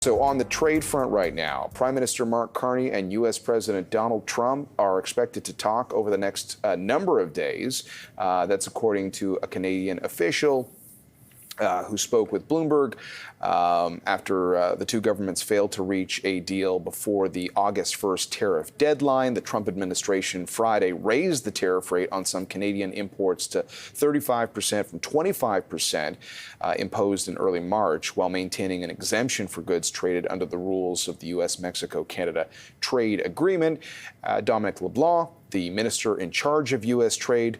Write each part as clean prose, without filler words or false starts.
So on the trade front right now, Prime Minister Mark Carney and U.S. President Donald Trump are expected to talk over the next number of days. That's according to a Canadian official who spoke with Bloomberg after the two governments failed to reach a deal before the August 1st tariff deadline. The Trump administration Friday raised the tariff rate on some Canadian imports to 35% from 25% imposed in early March, while maintaining an exemption for goods traded under the rules of the U.S.-Mexico-Canada trade agreement. Dominic LeBlanc, the minister in charge of U.S. trade,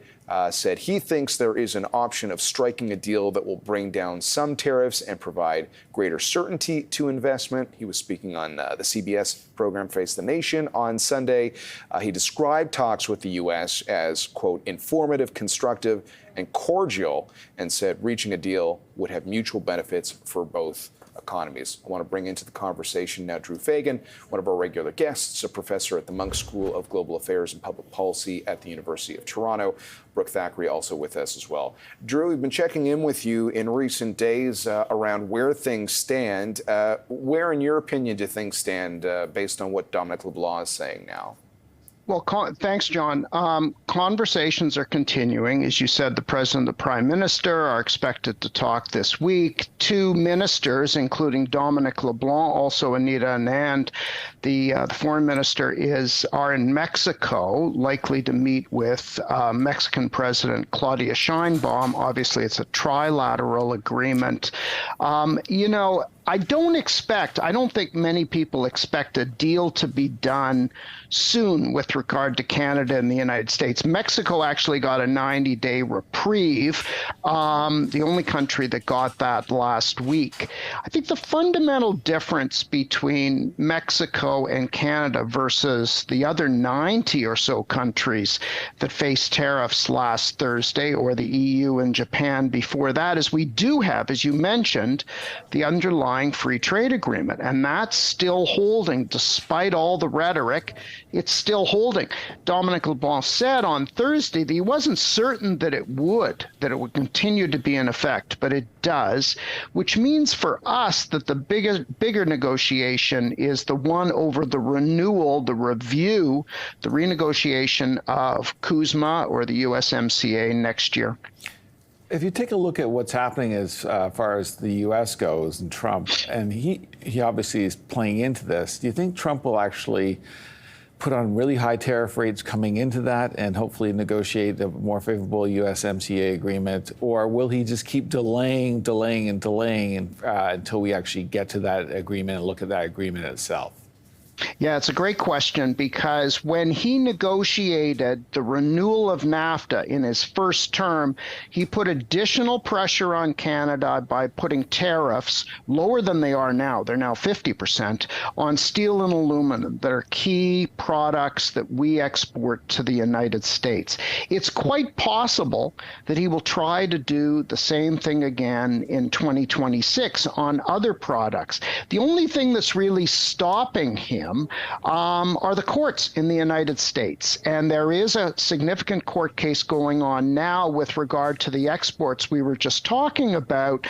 said he thinks there is an option of striking a deal that will bring down some tariffs and provide greater certainty to investment. He was speaking on the CBS program Face the Nation on Sunday. He described talks with the U.S. as, quote, informative, constructive, and cordial, and said reaching a deal would have mutual benefits for both economies. I want to bring into the conversation now Drew Fagan, one of our regular guests, a professor at the Munk School of Global Affairs and Public Policy at the University of Toronto. Brooke Thackeray also with us as well. Drew, we've been checking in with you in recent days around where things stand. Where, in your opinion, do things stand based on what Dominic LeBlanc is saying now? Well, thanks, John. Conversations are continuing. As you said, the president and the prime minister are expected to talk this week. Two ministers, including Dominic LeBlanc, also Anita Anand, the foreign minister, are in Mexico, likely to meet with Mexican President Claudia Sheinbaum. Obviously, it's a trilateral agreement. I don't think many people expect a deal to be done soon with regard to Canada and the United States. Mexico actually got a 90-day reprieve, the only country that got that last week. I think the fundamental difference between Mexico and Canada versus the other 90 or so countries that faced tariffs last Thursday, or the EU and Japan before that, is we do have, as you mentioned, the underlying free trade agreement, and that's still holding despite all the rhetoric. It's still holding. Dominic LeBlanc said on Thursday that he wasn't certain that it would continue to be in effect, but it does, which means for us that the bigger negotiation is the one over the renewal, the review, the renegotiation of CUSMA or the USMCA next year. If you take a look at what's happening as far as the U.S. goes and Trump, and he obviously is playing into this, do you think Trump will actually put on really high tariff rates coming into that and hopefully negotiate a more favorable USMCA agreement? Or will he just keep delaying until we actually get to that agreement and look at that agreement itself? Yeah, it's a great question, because when he negotiated the renewal of NAFTA in his first term, he put additional pressure on Canada by putting tariffs lower than they are now. They're now 50% on steel and aluminum that are key products that we export to the United States. It's quite possible that he will try to do the same thing again in 2026 on other products. The only thing that's really stopping him are the courts in the United States. And there is a significant court case going on now with regard to the exports we were just talking about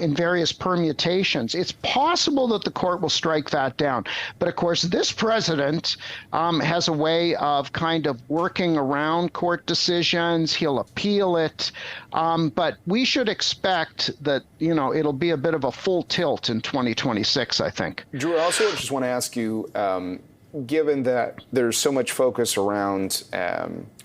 in various permutations. It's possible that the court will strike that down. But of course, this president has a way of kind of working around court decisions. He'll appeal it. But we should expect that, it'll be a bit of a full tilt in 2026, I think. Drew, I also just want to ask you, given that there's so much focus around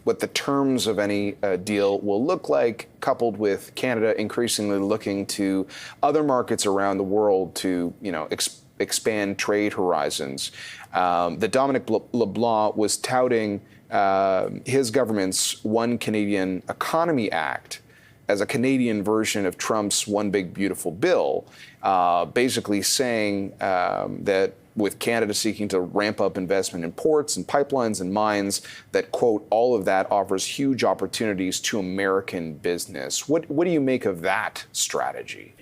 what the terms of any deal will look like, coupled with Canada increasingly looking to other markets around the world to, expand trade horizons, that Dominic LeBlanc was touting his government's One Canadian Economy Act as a Canadian version of Trump's One Big Beautiful Bill, basically saying that with Canada seeking to ramp up investment in ports and pipelines and mines, that, quote, all of that offers huge opportunities to American business. What do you make of that strategy?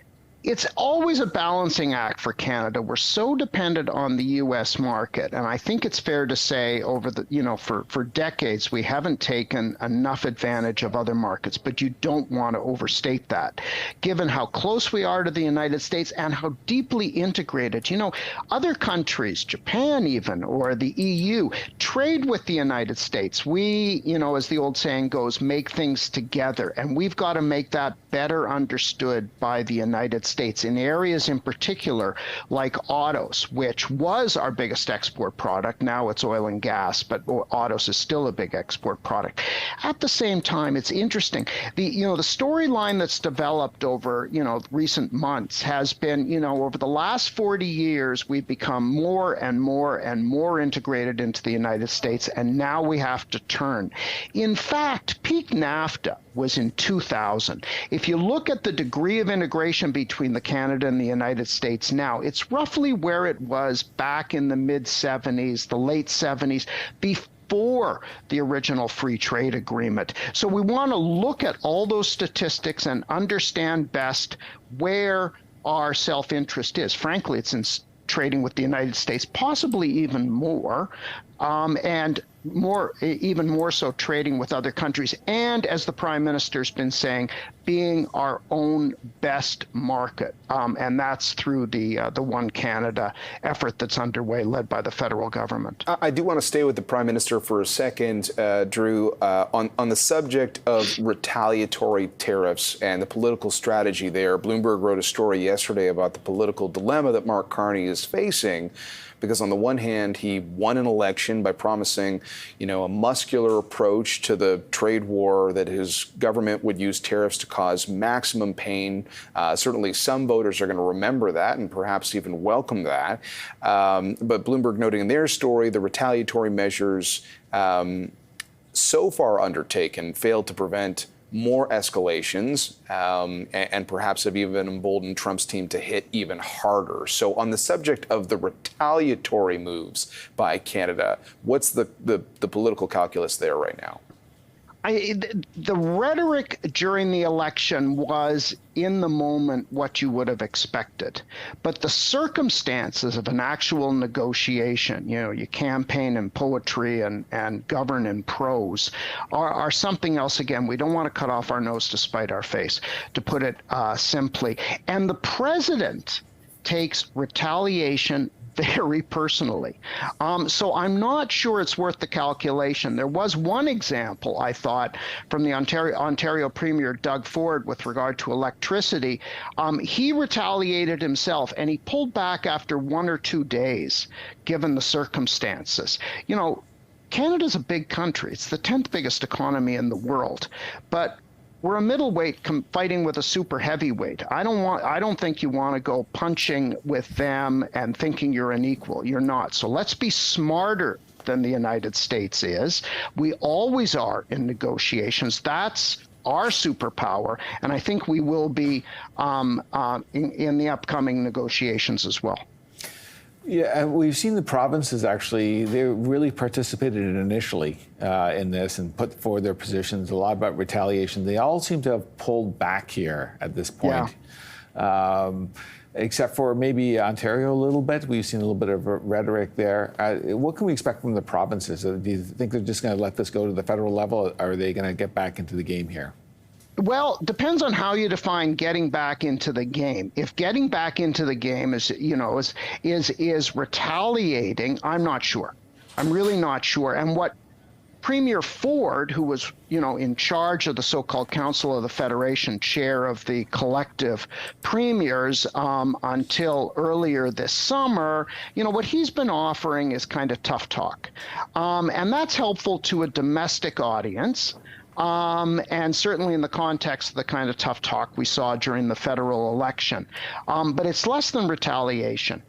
It's always a balancing act for Canada. We're so dependent on the U.S. market, and I think it's fair to say over the, for decades, we haven't taken enough advantage of other markets, but you don't want to overstate that, given how close we are to the United States and how deeply integrated. Other countries, Japan even, or the EU, trade with the United States. We, as the old saying goes, make things together, and we've got to make that better understood by the United States in areas in particular like autos, which was our biggest export product. Now it's oil and gas, but autos is still a big export product. At the same time, it's interesting. The storyline that's developed over, recent months has been, over the last 40 years, we've become more and more and more integrated into the United States, and now we have to turn. In fact, peak NAFTA was in 2000. If you look at the degree of integration between the Canada and the United States now, it's roughly where it was back in the mid-70s, the late 70s, before the original free trade agreement. So we want to look at all those statistics and understand best where our self-interest is. Frankly, it's in trading with the United States, possibly even more, and even more so trading with other countries. And as the Prime Minister's been saying, being our own best market. And that's through the One Canada effort that's underway, led by the federal government. I do want to stay with the Prime Minister for a second, Drew, on the subject of retaliatory tariffs and the political strategy there. Bloomberg wrote a story yesterday about the political dilemma that Mark Carney is facing, because on the one hand, he won an election by promising, a muscular approach to the trade war, that his government would use tariffs to cause maximum pain. Certainly some voters are going to remember that and perhaps even welcome that. But Bloomberg noting in their story, the retaliatory measures so far undertaken failed to prevent more escalations, and perhaps have even emboldened Trump's team to hit even harder. So on the subject of the retaliatory moves by Canada, what's the political calculus there right now? The rhetoric during the election was, in the moment, what you would have expected. But the circumstances of an actual negotiation, you campaign in poetry and govern in prose, are something else. Again, we don't want to cut off our nose to spite our face, to put it simply. And the president takes retaliation very personally. So I'm not sure it's worth the calculation. There was one example, I thought, from the Ontario Premier Doug Ford with regard to electricity. He retaliated himself, and he pulled back after 1 or 2 days, given the circumstances. Canada's a big country. It's the 10th biggest economy in the world. But we're a middleweight fighting with a super heavyweight. I don't think you want to go punching with them and thinking you're an equal. You're not. So let's be smarter than the United States is. We always are in negotiations. That's our superpower, and I think we will be in the upcoming negotiations as well. Yeah, and we've seen the provinces actually, they really participated initially in this and put forward their positions, a lot about retaliation. They all seem to have pulled back here at this point. Yeah. Except for maybe Ontario a little bit. We've seen a little bit of rhetoric there. What can we expect from the provinces? Do you think they're just going to let this go to the federal level, or are they going to get back into the game here? Well, depends on how you define getting back into the game. If getting back into the game is retaliating, I'm not sure. I'm really not sure. And what Premier Ford, who was, in charge of the so-called Council of the Federation, chair of the collective premiers until earlier this summer, what he's been offering is kind of tough talk. And that's helpful to a domestic audience. And certainly in the context of the kind of tough talk we saw during the federal election. But it's less than retaliation.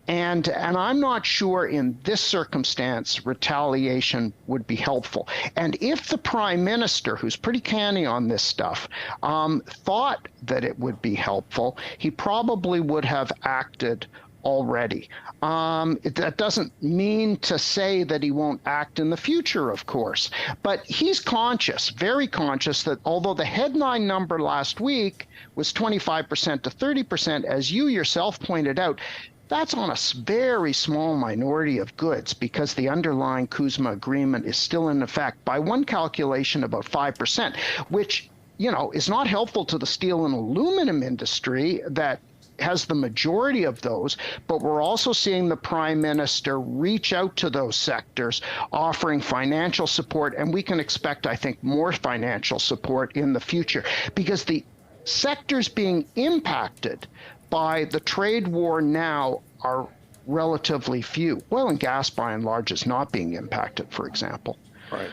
And I'm not sure in this circumstance retaliation would be helpful. And if the Prime Minister, who's pretty canny on this stuff, thought that it would be helpful, he probably would have acted already. That doesn't mean to say that he won't act in the future, of course, but he's conscious, very conscious, that although the headline number last week was 25% to 30%, as you yourself pointed out, that's on a very small minority of goods because the underlying Kuzma agreement is still in effect. By one calculation, about 5%, which, is not helpful to the steel and aluminum industry that has the majority of those, but we're also seeing the Prime Minister reach out to those sectors, offering financial support, and we can expect, I think, more financial support in the future, because the sectors being impacted by the trade war now are relatively few. Oil and gas, by and large, is not being impacted, for example. Right.